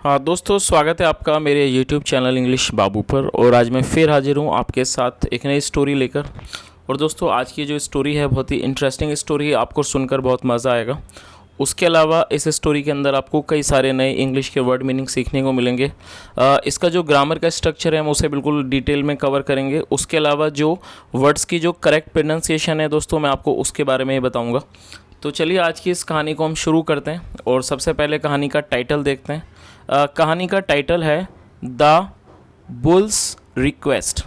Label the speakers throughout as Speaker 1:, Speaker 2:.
Speaker 1: हाँ दोस्तों, स्वागत है आपका मेरे YouTube चैनल इंग्लिश बाबू पर। और आज मैं फिर हाजिर हूँ आपके साथ एक नई स्टोरी लेकर। और दोस्तों, आज की जो स्टोरी है बहुत ही इंटरेस्टिंग स्टोरी है, आपको सुनकर बहुत मज़ा आएगा। उसके अलावा इस स्टोरी के अंदर आपको कई सारे नए इंग्लिश के वर्ड मीनिंग सीखने को मिलेंगे। इसका जो ग्रामर का स्ट्रक्चर है हम उसे बिल्कुल डिटेल में कवर करेंगे। उसके अलावा जो वर्ड्स की जो करेक्ट प्रोनाउंसिएशन है दोस्तों, मैं आपको उसके बारे में ही बताऊँगा। तो चलिए आज की इस कहानी को हम शुरू करते हैं। और सबसे पहले कहानी का टाइटल देखते हैं। कहानी का टाइटल है द बुल्स रिक्वेस्ट।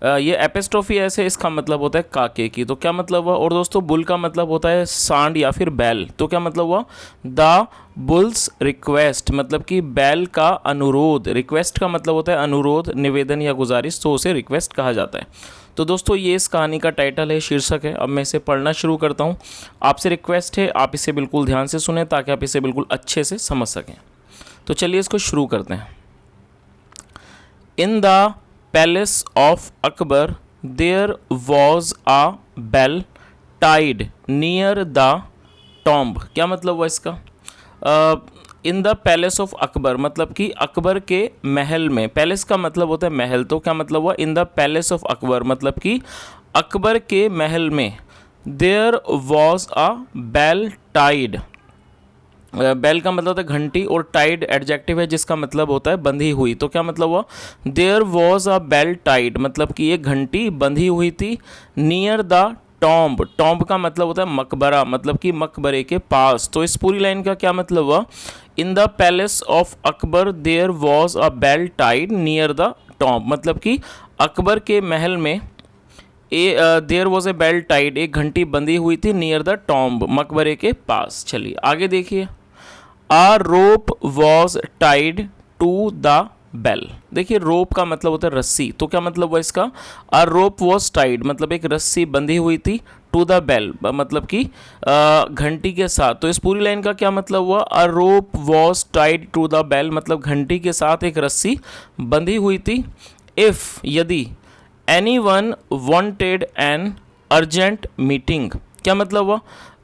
Speaker 1: ये एपिस्ट्रोफी ऐसे इसका मतलब होता है काके की। तो क्या मतलब हुआ? और दोस्तों, बुल का मतलब होता है सांड या फिर बैल। तो क्या मतलब हुआ? द बुल्स रिक्वेस्ट मतलब कि बैल का अनुरोध। रिक्वेस्ट का मतलब होता है अनुरोध, निवेदन या गुजारिश, तो उसे रिक्वेस्ट कहा जाता है। तो दोस्तों, ये इस कहानी का टाइटल है, शीर्षक है। अब मैं इसे पढ़ना शुरू करता हूँ। आपसे रिक्वेस्ट है आप इसे बिल्कुल ध्यान से सुने ताकि आप इसे बिल्कुल अच्छे से समझ सकें। तो चलिए इसको शुरू करते हैं। In the palace of Akbar there was a bell tied near the tomb. क्या मतलब हुआ इसका? In the palace of Akbar मतलब कि अकबर के महल में। पैलेस का मतलब होता है महल। तो क्या मतलब हुआ? In the palace of Akbar मतलब कि अकबर के महल में there was a bell tied. Bell का मतलब होता है घंटी, और टाइड एडजेक्टिव है जिसका मतलब होता है बंधी हुई। तो क्या मतलब हुआ? There was a bell tied मतलब कि एक घंटी बंधी हुई थी नियर द टॉम्ब। टॉम्ब का मतलब होता है मकबरा, मतलब कि मकबरे के पास। तो इस पूरी लाइन का क्या मतलब हुआ? In the palace of Akbar there was a bell tied near the tomb मतलब कि अकबर के महल में there was a bell tied, एक घंटी बंधी हुई थी नियर द टॉम्ब, मकबरे के पास। चलिए आगे देखिए। A rope was tied to the bell। देखिए, रोप का मतलब होता है रस्सी। तो क्या मतलब हुआ इसका? A rope was tied मतलब एक रस्सी बंधी हुई थी टू द बेल मतलब कि घंटी के साथ। तो इस पूरी लाइन का क्या मतलब हुआ? A rope was tied to the bell मतलब घंटी के साथ एक रस्सी बंधी हुई थी। If यदि anyone wanted an urgent meeting। क्या मतलब हुआ?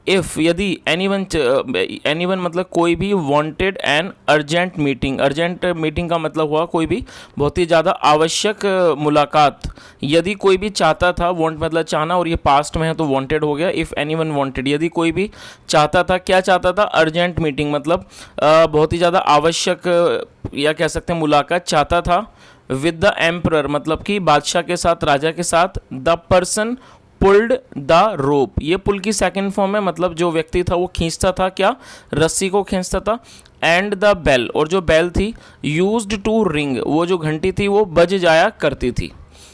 Speaker 1: इफ़ यदि एनीवन मतलब कोई भी wanted an urgent meeting. Urgent meeting का मतलब हुआ कोई भी बहुत ही ज़्यादा आवश्यक मुलाकात। यदि कोई भी चाहता था, वांट मतलब चाहना, और ये पास्ट में है तो वांटेड हो गया। इफ़ एनीवन वांटेड यदि कोई भी चाहता था, क्या चाहता था? अर्जेंट मीटिंग मतलब बहुत ही ज़्यादा आवश्यक या कह सकते हैं मुलाकात चाहता था। विद द एम्परर मतलब कि बादशाह के साथ, राजा के साथ। The person pulled the rope, ये पुल की सेकंड फॉर्म है, मतलब जो व्यक्ति था वो खींचता था, क्या? रस्सी को खींचता था। एंड द बेल, और जो बेल थी, यूज्ड टू रिंग, वो जो घंटी थी वो बज जाया करती थी।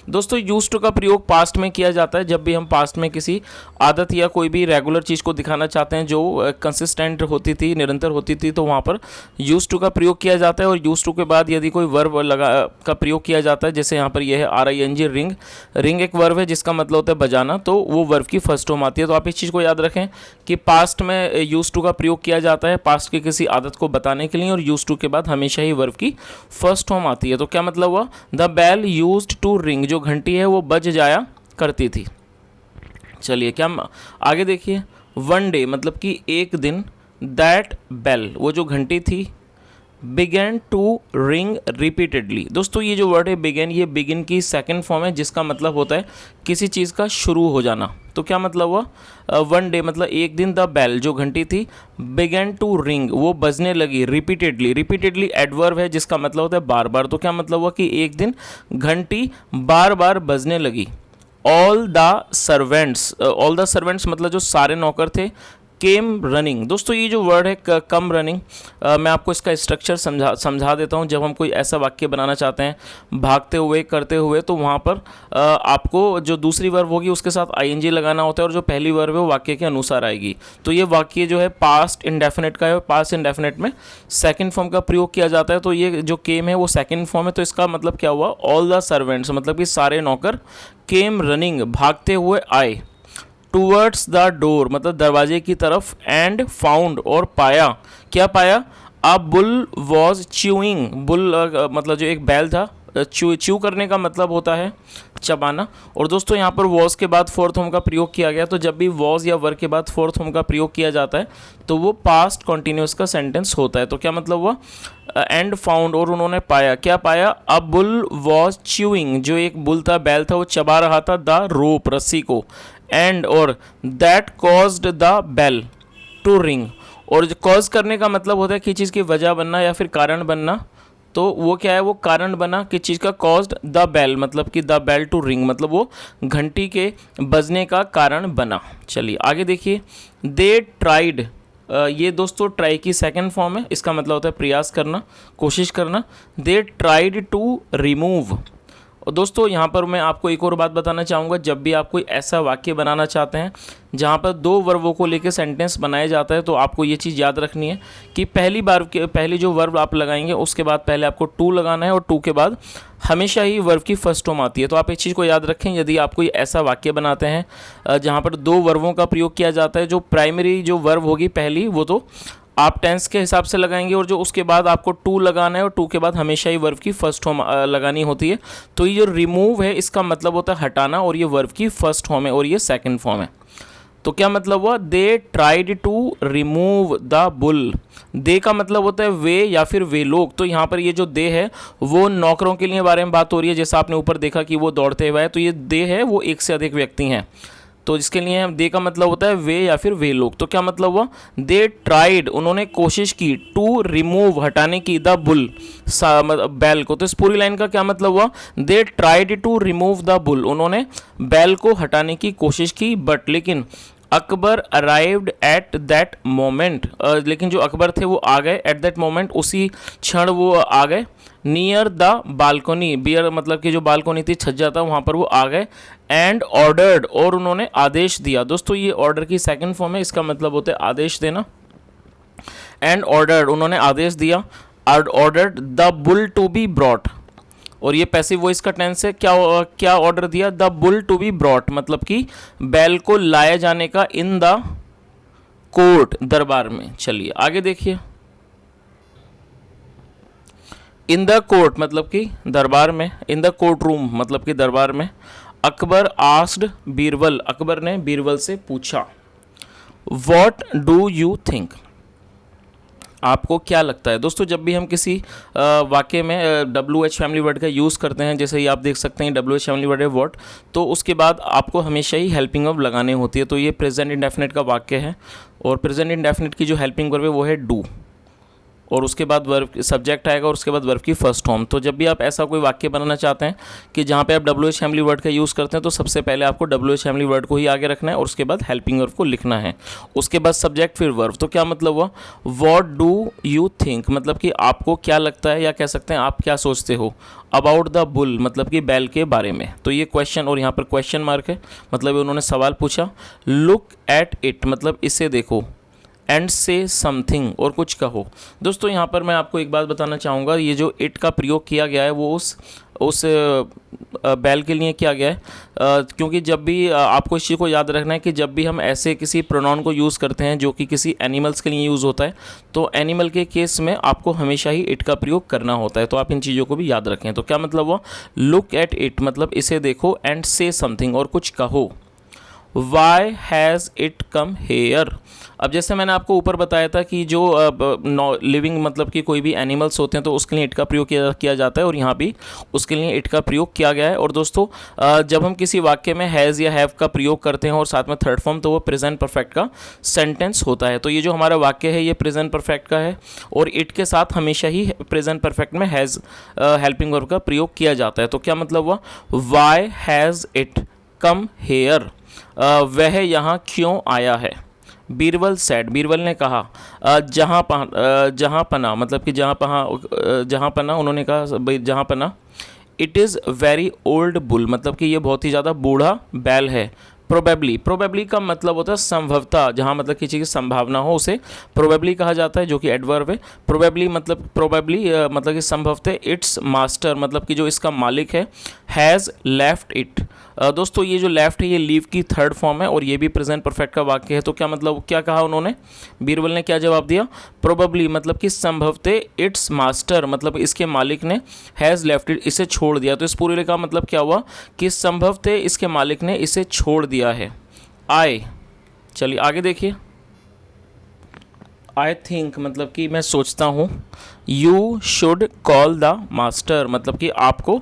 Speaker 1: दोस्तों, यूज टू का प्रयोग पास्ट में किया जाता है जब भी हम पास्ट में किसी आदत या कोई भी रेगुलर चीज़ को दिखाना चाहते हैं जो कंसिस्टेंट होती थी, निरंतर होती थी, तो वहाँ पर यूज टू का प्रयोग किया जाता है। और यूज टू के बाद यदि कोई वर्ब लगा का प्रयोग किया जाता है, जैसे यहाँ पर यह है RING रिंग। रिंग एक वर्ब है जिसका मतलब होता है बजाना, तो वो वर्ब की फर्स्ट फॉर्म आती है। तो आप इस चीज़ को याद रखें कि पास्ट में यूज टू का प्रयोग किया जाता है पास्ट की किसी आदत को बताने के लिए, और यूज टू के बाद हमेशा ही वर्ब की फर्स्ट फॉर्म आती है। तो क्या मतलब हुआ? The bell used to ring, जो घंटी है वो बज जाया करती थी। चलिए क्या आगे देखिए। वन डे मतलब कि एक दिन। दैट बेल, वो जो घंटी थी, बिगेन टू रिंग रिपीटेडली। दोस्तों, ये जो वर्ड है बिगेन, ये बिगिन की सेकंड फॉर्म है जिसका मतलब होता है किसी चीज़ का शुरू हो जाना। तो क्या मतलब हुआ? वन डे मतलब एक दिन। द बेल, जो घंटी थी, बिगेन टू रिंग, वो बजने लगी रिपीटेडली। रिपीटेडली एडवर्ब है जिसका मतलब होता है बार बार। तो क्या मतलब हुआ कि एक दिन घंटी बार बार बजने लगी। ऑल द सर्वेंट्स मतलब जो सारे नौकर थे, केम रनिंग। दोस्तों, ये जो वर्ड है कम रनिंग, मैं आपको इसका स्ट्रक्चर समझा देता हूँ। जब हम कोई ऐसा वाक्य बनाना चाहते हैं भागते हुए, करते हुए, तो वहाँ पर आपको जो दूसरी वर्ब होगी उसके साथ ING लगाना होता है, और जो पहली वर्ब है वो वाक्य के अनुसार आएगी। तो ये वाक्य जो है पास्ट इंडेफिनेट का है, पास्ट इंडेफिनेट में सेकंड फॉर्म का प्रयोग किया जाता है। तो ये जो केम है वो सेकंड फॉर्म है। तो इसका मतलब क्या हुआ? ऑल द सर्वेंट्स मतलब कि सारे नौकर, केम रनिंग भागते हुए आए, टूवर्ड्स द डोर मतलब दरवाजे की तरफ, एंड फाउंड और पाया, क्या पाया? A bull was chewing. Bull मतलब जो एक बैल था, च्यू करने का मतलब होता है चबाना। और दोस्तों यहाँ पर वॉज के बाद फोर्थ फॉर्म का प्रयोग किया गया, तो जब भी वॉज या वर के बाद फोर्थ फॉर्म का प्रयोग किया जाता है तो वो पास्ट कॉन्टिन्यूस का सेंटेंस होता है। तो क्या मतलब हुआ, एंड फाउंड, और उन्होंने पाया, क्या पाया, अ बुल वॉज च्यूइंग, जो एक बुल था, बैल था, वो चबा रहा था द रोप, रस्सी को, एंड और that caused the bell to ring. और कॉज करने का मतलब होता है कि चीज़ की वजह बनना या फिर कारण बनना, तो वो क्या है, वो कारण बना कि चीज़ का, कॉज्ड द बेल मतलब कि द बेल टू रिंग मतलब वो घंटी के बजने का कारण बना। चलिए आगे देखिए, दे ट्राइड, ये दोस्तों ट्राई की सेकंड फॉर्म है, इसका मतलब होता है प्रयास करना, कोशिश करना। They tried to remove. और दोस्तों यहाँ पर मैं आपको एक और बात बताना चाहूँगा, जब भी आप कोई ऐसा वाक्य बनाना चाहते हैं जहाँ पर दो वर्बों को लेकर सेंटेंस बनाया जाता है, तो आपको ये चीज़ याद रखनी है कि पहली जो वर्ब आप लगाएंगे उसके बाद पहले आपको टू लगाना है, और टू के बाद हमेशा ही वर्ब की फर्स्ट फॉर्म आती है। तो आप इस चीज़ को याद रखें, यदि आप कोई ऐसा वाक्य बनाते हैं जहाँ पर दो वर्बों का प्रयोग किया जाता है, जो प्राइमरी जो वर्ब होगी पहली, वो तो आप टेंस के हिसाब से लगाएंगे, और जो उसके बाद आपको टू लगाना है, और टू के बाद हमेशा ही वर्ब की फर्स्ट फॉर्म लगानी होती है। तो ये जो रिमूव है इसका मतलब होता है हटाना, और ये वर्ब की फर्स्ट फॉर्म है और ये सेकंड फॉर्म है। तो क्या मतलब हुआ, they tried to remove the bull. They का मतलब होता है वे या फिर वे लोग। तो यहाँ पर ये जो दे है वो नौकरों के लिए बारे में बात हो रही है, जैसा आपने ऊपर देखा कि वो दौड़ते हुए है, तो ये दे है वो एक से अधिक व्यक्ति हैं। तो इसके लिए दे का मतलब होता है वे या फिर वे लोग। तो क्या मतलब हुआ, दे ट्राइड, उन्होंने कोशिश की, टू रिमूव, हटाने की, द बुल, बैल को। तो इस पूरी लाइन का क्या मतलब हुआ, they tried to remove the bull, उन्होंने बैल को हटाने की कोशिश की, बट लेकिन Akbar arrived at that moment, लेकिन जो अकबर थे वो आ गए एट दैट मोमेंट, उसी क्षण वो आ गए, नियर द बालकोनी, बियर मतलब कि जो बालकोनी थी, छज्जा था, वहाँ पर वो आ गए, एंड ऑर्डर्ड, और उन्होंने आदेश दिया। दोस्तों ये ऑर्डर की सेकंड फॉर्म है, इसका मतलब होता है आदेश देना। एंड ऑर्डर्ड, उन्होंने आदेश दिया, ordered the bull to be brought, और ये पैसिव वॉइस का टेंस है। क्या ऑर्डर दिया, the bull to be brought मतलब कि बैल को लाया जाने का, इन द कोर्ट, दरबार में। चलिए आगे देखिए, इन द कोर्ट मतलब कि दरबार में, इन द कोर्ट रूम मतलब कि दरबार में। अकबर आस्क्ड बीरबल, अकबर ने बीरबल से पूछा, व्हाट डू यू थिंक, आपको क्या लगता है। दोस्तों जब भी हम किसी वाक्य में WH फैमिली वर्ड का यूज़ करते हैं, जैसे ही आप देख सकते हैं WH फैमिली वर्ड है व्हाट, तो उसके बाद आपको हमेशा ही हेल्पिंग वर्ब लगाने होती है। तो ये प्रेजेंट इंडेफिनिट का वाक्य है, और प्रेजेंट इंडेफिनिट की जो हेल्पिंग वर्ब है वो है डू, और उसके बाद वर्ब सब्जेक्ट आएगा, और उसके बाद वर्ब की फर्स्ट फॉर्म। तो जब भी आप ऐसा कोई वाक्य बनाना चाहते हैं कि जहाँ पे आप WH फैमिली वर्ड का यूज़ करते हैं, तो सबसे पहले आपको WH फैमिली वर्ड को ही आगे रखना है, और उसके बाद हेल्पिंग वर्ब को लिखना है, उसके बाद सब्जेक्ट फिर वर्ब। तो क्या मतलब हुआ, व्हाट डू यू थिंक मतलब कि आपको क्या लगता है, या कह सकते हैं आप क्या सोचते हो, अबाउट द बुल मतलब कि बैल के बारे में। तो ये क्वेश्चन, और यहाँ पर क्वेश्चन मार्क है, मतलब उन्होंने सवाल पूछा। लुक एट इट मतलब इसे देखो, एंड से समथिंग और कुछ कहो। दोस्तों यहाँ पर मैं आपको एक बात बताना चाहूँगा, ये जो इट का प्रयोग किया गया है वो उस बैल के लिए किया गया है, क्योंकि जब भी आपको इस चीज़ को याद रखना है कि जब भी हम ऐसे किसी प्रोनाउन को यूज़ करते हैं जो कि किसी एनिमल्स के लिए यूज़ होता है, तो एनिमल के केस में आपको हमेशा ही इट का प्रयोग करना होता है। तो आप इन चीज़ों को भी याद रखें। तो क्या मतलब हुआ, लुक एट इट मतलब इसे देखो, एंड से समथिंग और कुछ कहो। Why has it come here, अब जैसे मैंने आपको ऊपर बताया था कि जो लिविंग मतलब कि कोई भी एनिमल्स होते हैं तो उसके लिए इट का प्रयोग किया जाता है, और यहाँ भी उसके लिए इट का प्रयोग किया गया है। और दोस्तों जब हम किसी वाक्य में हैज़ या हैव का प्रयोग करते हैं और साथ में थर्ड फॉर्म, तो वो प्रेजेंट परफेक्ट का सेंटेंस होता है। तो ये जो हमारा वाक्य है ये प्रेजेंट परफेक्ट का है, और इट के साथ हमेशा ही प्रेजेंट परफेक्ट में हैज़ हेल्पिंग वर्ब का प्रयोग किया जाता है। तो क्या मतलब हुआ, why has it come here, वह यहाँ क्यों आया है। बीरबल सेड, बीरबल ने कहा, जहाँ पना मतलब कि जहाँ पना, उन्होंने कहा जहाँ पना। It is very old bull मतलब कि ये बहुत ही ज़्यादा बूढ़ा बैल है, प्रोबेबली, प्रोबेबली का मतलब होता है संभवतः, जहाँ मतलब किसी की संभावना हो उसे प्रोबेबली कहा जाता है, जो कि एडवर्ब है। प्रोबेबली मतलब कि संभवतः इट्स मास्टर मतलब कि जो इसका मालिक है, हैज़ लेफ्ट इट। दोस्तों ये जो लेफ्ट है ये लीव की थर्ड फॉर्म है और ये भी प्रेजेंट परफेक्ट का वाक्य है। तो क्या मतलब क्या कहा उन्होंने, बीरबल ने क्या जवाब दिया, प्रोबेबली मतलब कि संभवतः इट्स मास्टर मतलब इसके मालिक ने हैज़ लेफ्ट इट इसे छोड़ दिया। तो इस पूरे का मतलब क्या हुआ कि संभवतः इसके मालिक ने इसे छोड़ दिया है। चलिए आगे देखिए। आई थिंक मतलब कि मैं सोचता हूँ। You should call the master मतलब कि आपको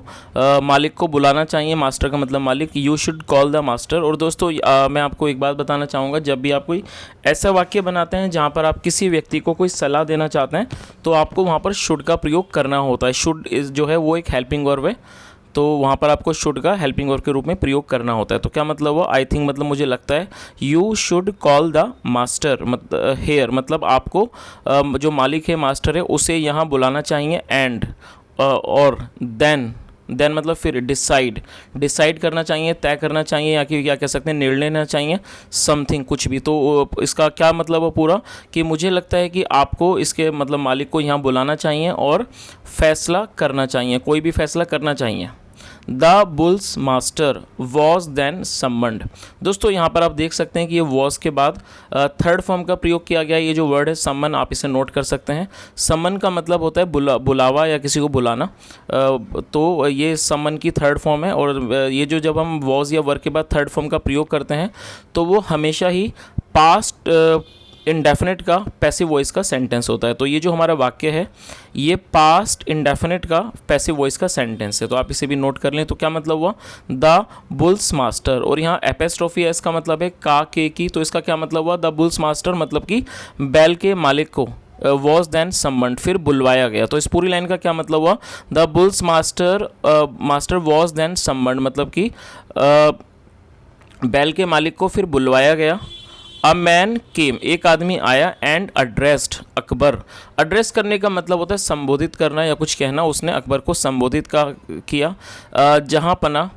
Speaker 1: मालिक को बुलाना चाहिए। मास्टर का मतलब मालिक। You should call the master. और दोस्तों मैं आपको एक बात बताना चाहूँगा, जब भी आप कोई ऐसा वाक्य बनाते हैं जहाँ पर आप किसी व्यक्ति को कोई सलाह देना चाहते हैं तो आपको वहाँ पर शुड का प्रयोग करना होता है। शुड जो है वो एक हेल्पिंग वर्ब है, तो वहाँ पर आपको शुड का हेल्पिंग वर्ब के रूप में प्रयोग करना होता है। तो क्या मतलब हुआ, आई थिंक मतलब मुझे लगता है। You should call the master मतलब हेयर मतलब आपको जो मालिक है मास्टर है उसे यहाँ बुलाना चाहिए। एंड और देन मतलब फिर डिसाइड करना चाहिए, तय करना चाहिए, या कि क्या कह सकते हैं निर्णय लेना चाहिए समथिंग कुछ भी। तो इसका क्या मतलब है पूरा कि मुझे लगता है कि आपको इसके मतलब मालिक को यहाँ बुलाना चाहिए और फैसला करना चाहिए, कोई भी फैसला करना चाहिए। The bull's master was then summoned. दोस्तों यहाँ पर आप देख सकते हैं कि ये वॉज के बाद थर्ड फॉर्म का प्रयोग किया गया। ये जो वर्ड है सम्मन, आप इसे नोट कर सकते हैं। सम्मन का मतलब होता है बुलावा या किसी को बुलाना। तो ये सम्मन की थर्ड फॉर्म है। और ये जो जब हम वॉज या वर के बाद थर्ड फॉर्म का प्रयोग करते हैं तो वो हमेशा ही पास्ट इंडेफिनिट का पैसिव वॉइस का सेंटेंस होता है। तो ये जो हमारा वाक्य है ये पास्ट इंडेफिनिट का पैसिव वॉइस का सेंटेंस है। तो आप इसे भी नोट कर लें। तो क्या मतलब हुआ, द बुल्स मास्टर। और यहाँ एपेस्ट्रोफी है, इसका मतलब है का के की। तो इसका क्या मतलब हुआ, द बुल्स मास्टर मतलब कि बैल के मालिक को वॉज देन सम्मन्ड फिर बुलवाया गया। तो इस पूरी लाइन का क्या मतलब हुआ, the bull's master was then summoned मतलब कि बैल के मालिक को फिर बुलवाया गया। अ मैन केम एक आदमी आया एंड अड्रेस्ड अकबर। एड्रेस करने का मतलब होता है संबोधित करना या कुछ कहना। उसने अकबर को संबोधित किया। जहाँ पना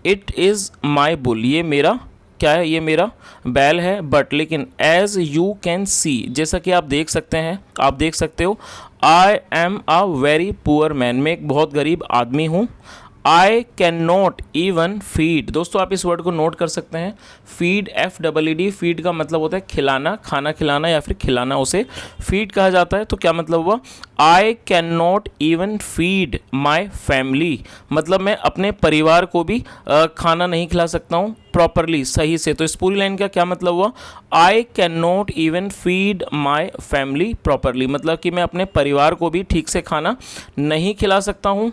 Speaker 1: इट इज़ माई बुल ये मेरा क्या है, ये मेरा बैल है। बट लेकिन एज यू कैन सी जैसा कि आप देख सकते हो I am a very poor man मैं एक बहुत गरीब आदमी हूँ। I can not even feed. दोस्तों आप इस वर्ड को नोट कर सकते हैं। फीड FEED फीड का मतलब होता है खिलाना, खाना खिलाना या फिर खिलाना, उसे फीड कहा जाता है। तो क्या मतलब हुआ, I can not even feed my family मतलब मैं अपने परिवार को भी खाना नहीं खिला सकता हूँ प्रॉपरली सही से। तो इस पूरी लाइन का क्या मतलब हुआ, I can not even feed my family properly मतलब कि मैं अपने परिवार को भी ठीक से खाना नहीं खिला सकता हूँ।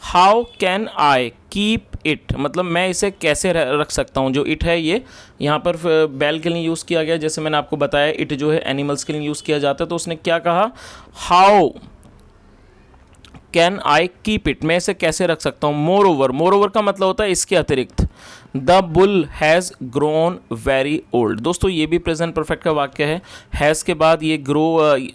Speaker 1: How can I keep it मतलब मैं इसे कैसे रख सकता हूँ। जो इट है ये यहाँ पर बैल के लिए यूज़ किया गया। जैसे मैंने आपको बताया इट जो है एनिमल्स के लिए यूज़ किया जाता है। तो उसने क्या कहा, how can I keep it मैं इसे कैसे रख सकता हूँ। मोर ओवर का मतलब होता है इसके अतिरिक्त। The bull has grown very old. दोस्तों ये भी प्रेजेंट परफेक्ट का वाक्य है। हैज़ के बाद ये ग्रो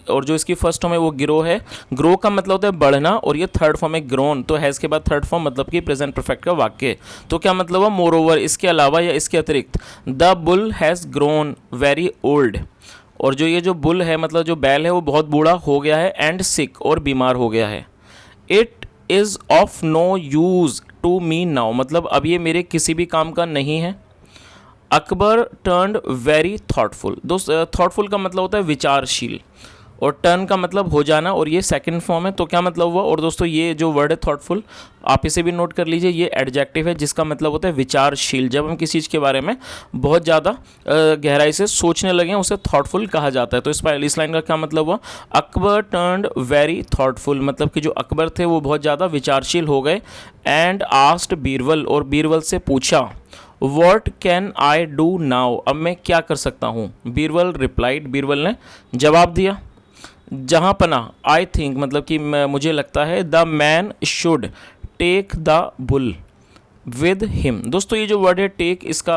Speaker 1: और जो इसकी फर्स्ट फॉर्म है वो ग्रो है। ग्रो का मतलब होता है बढ़ना और ये थर्ड फॉर्म है ग्रोन। तो हैज़ के बाद थर्ड फॉर्म मतलब कि प्रेजेंट परफेक्ट का वाक्य। तो क्या मतलब है, मोर ओवर इसके अलावा या इसके अतिरिक्त। The bull has grown very old. और जो ये जो बुल है मतलब जो बैल है वो बहुत बूढ़ा हो गया है। एंड सिक और बीमार हो गया है। It is of no use to me now मतलब अब ये मेरे किसी भी काम का नहीं है। Akbar turned very thoughtful. दोस्त थॉटफुल का मतलब होता है विचारशील और टर्न का मतलब हो जाना और ये सेकंड फॉर्म है। तो क्या मतलब हुआ, और दोस्तों ये जो वर्ड है थॉटफुल आप इसे भी नोट कर लीजिए। ये एडजेक्टिव है जिसका मतलब होता है विचारशील। जब हम किसी चीज़ के बारे में बहुत ज़्यादा गहराई से सोचने लगे उसे थॉटफुल कहा जाता है। तो इस लाइन का क्या मतलब हुआ, अकबर टर्न्ड वेरी थॉटफुल मतलब कि जो अकबर थे वो बहुत ज़्यादा विचारशील हो गए। एंड आस्क्ड बीरबल और बीरबल से पूछा what can I do now अब मैं क्या कर सकता हूँ। बीरबल रिप्लाइड बीरबल ने जवाब दिया। जहाँ पना आई थिंक मतलब कि मुझे लगता है the man should take the bull with him. दोस्तों ये जो वर्ड है टेक, इसका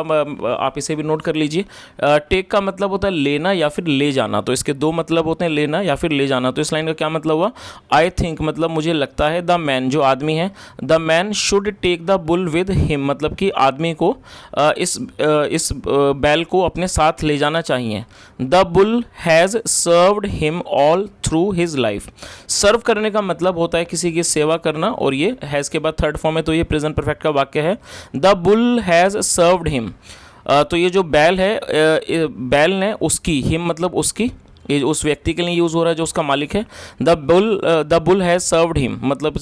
Speaker 1: आप इसे भी नोट कर लीजिए। टेक का मतलब होता है लेना या फिर ले जाना, तो इसके दो मतलब होते हैं, लेना या फिर ले जाना। तो इस लाइन का क्या मतलब हुआ, आई थिंक मतलब मुझे लगता है, द मैन जो आदमी है, the man should take the bull with him, मतलब कि आदमी को इस बैल को अपने साथ ले जाना चाहिए। The bull has served him all through his life. Serve करने का मतलब होता है किसी की सेवा करना, और ये हैज़ के बाद थर्ड फॉर्म है, तो ये प्रेजेंट परफेक्ट का वाक्य है। The bull has served him, तो ये जो बैल है, बैल ने उसकी, हिम मतलब उसकी, ये उस व्यक्ति के लिए यूज़ हो रहा है जो उसका मालिक है। The bull has served him मतलब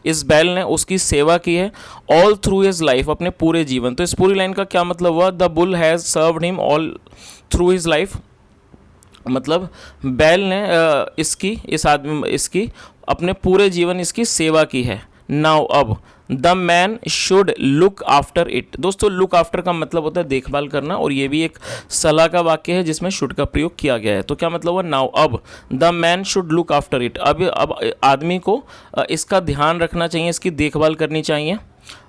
Speaker 1: इस बैल ने उसकी सेवा की है, ऑल थ्रू हिज लाइफ, अपने पूरे जीवन। तो इस पूरी लाइन का क्या मतलब हुआ, the bull has served him all through his life, मतलब बैल ने इसकी अपने पूरे जीवन इसकी सेवा की है। नाउ अब the man should look after it. दोस्तों लुक आफ्टर का मतलब होता है देखभाल करना, और ये भी एक सलाह का वाक्य है जिसमें शुड का प्रयोग किया गया है। तो क्या मतलब हुआ, नाउ अब the man should look after it, अब आदमी को इसका ध्यान रखना चाहिए, इसकी देखभाल करनी चाहिए।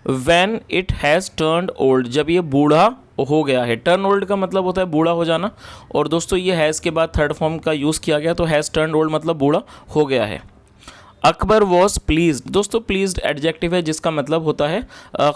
Speaker 1: When it has turned old, जब ये बूढ़ा हो गया है। टर्न ओल्ड का मतलब होता है बूढ़ा हो जाना, और दोस्तों ये हैज़ के बाद थर्ड फॉर्म का यूज़ किया गया, तो हैज़ टर्न्ड ओल्ड मतलब बूढ़ा हो गया है। Akbar was pleased. दोस्तों प्लीज्ड एडजेक्टिव है जिसका मतलब होता है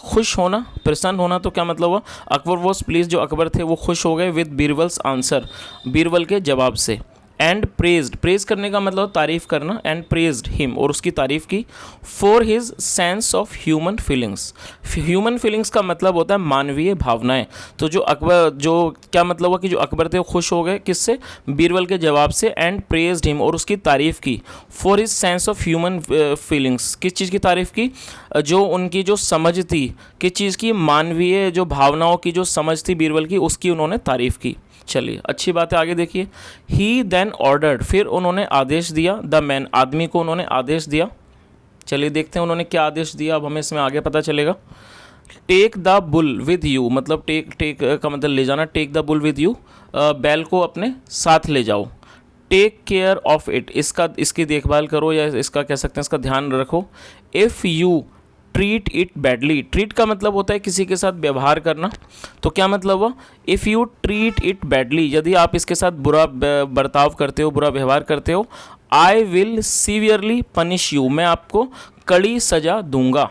Speaker 1: खुश होना, प्रसन्न होना। तो क्या मतलब हुआ, अकबर वॉज प्लीज्ड, जो अकबर थे वो खुश हो गए विद बीरबल्स आंसर, बीरबल के जवाब से। एंड प्रेज्ड, प्रेज करने का मतलब तारीफ करना, एंड प्रेज्ड हिम, और उसकी तारीफ की। For his sense of human feelings, human feelings का मतलब होता है मानवीय भावनाएं। तो जो अकबर, जो क्या मतलब हुआ कि जो अकबर थे वो खुश हो गए किससे, बीरबल के जवाब से। एंड प्रेज्ड हिम, और उसकी तारीफ की। For his sense of human feelings, किस चीज़ की तारीफ की, जो उनकी जो समझ थी, किस चीज़ की, मानवीय जो भावनाओं की जो समझ थी बीरबल की, उसकी उन्होंने तारीफ की। चलिए अच्छी बात है, आगे देखिए। ही देन ऑर्डर्ड, फिर उन्होंने आदेश दिया। द मैन, आदमी को उन्होंने आदेश दिया। चलिए देखते हैं उन्होंने क्या आदेश दिया, अब हमें इसमें आगे पता चलेगा। Take the bull with you, मतलब टेक का मतलब ले जाना, take the bull with you, बैल को अपने साथ ले जाओ। टेक केयर ऑफ इट, इसकी देखभाल करो, या इसका कह सकते हैं इसका ध्यान रखो। If you treat it badly, treat का मतलब होता है किसी के साथ व्यवहार करना। तो क्या मतलब हुआ, if you treat it badly, यदि आप इसके साथ बुरा बर्ताव करते हो, बुरा व्यवहार करते हो। I will severely punish you, मैं आपको कड़ी सजा दूंगा।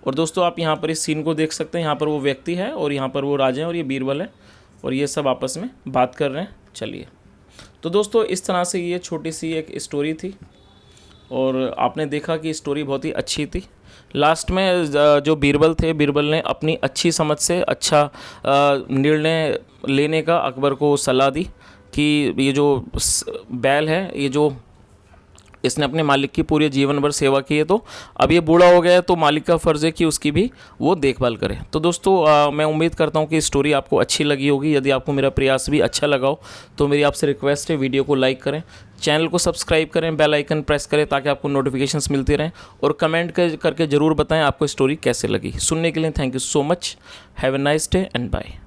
Speaker 1: और दोस्तों आप यहाँ पर इस सीन को देख सकते हैं, यहाँ पर वो व्यक्ति है और यहाँ पर वो राजा है और ये बीरबल है, और ये सब आपस में बात कर रहे हैं। चलिए, तो दोस्तों इस तरह से ये छोटी सी एक स्टोरी थी, और आपने देखा कि स्टोरी बहुत ही अच्छी थी। लास्ट में जो बीरबल थे, बीरबल ने अपनी अच्छी समझ से अच्छा निर्णय लेने का अकबर को सलाह दी कि ये जो बैल है, ये जो इसने अपने मालिक की पूरे जीवन भर सेवा की है, तो अब ये बूढ़ा हो गया है, तो मालिक का फ़र्ज़ है कि उसकी भी वो देखभाल करे। तो दोस्तों मैं उम्मीद करता हूँ कि स्टोरी आपको अच्छी लगी होगी। यदि आपको मेरा प्रयास भी अच्छा लगा हो तो मेरी आपसे रिक्वेस्ट है, वीडियो को लाइक करें, चैनल को सब्सक्राइब करें, बेल आइकन प्रेस करें ताकि आपको नोटिफिकेशंस मिलते रहें, और कमेंट करके ज़रूर बताएं आपको स्टोरी कैसे लगी। सुनने के लिए thank you so much. Have a nice day and bye.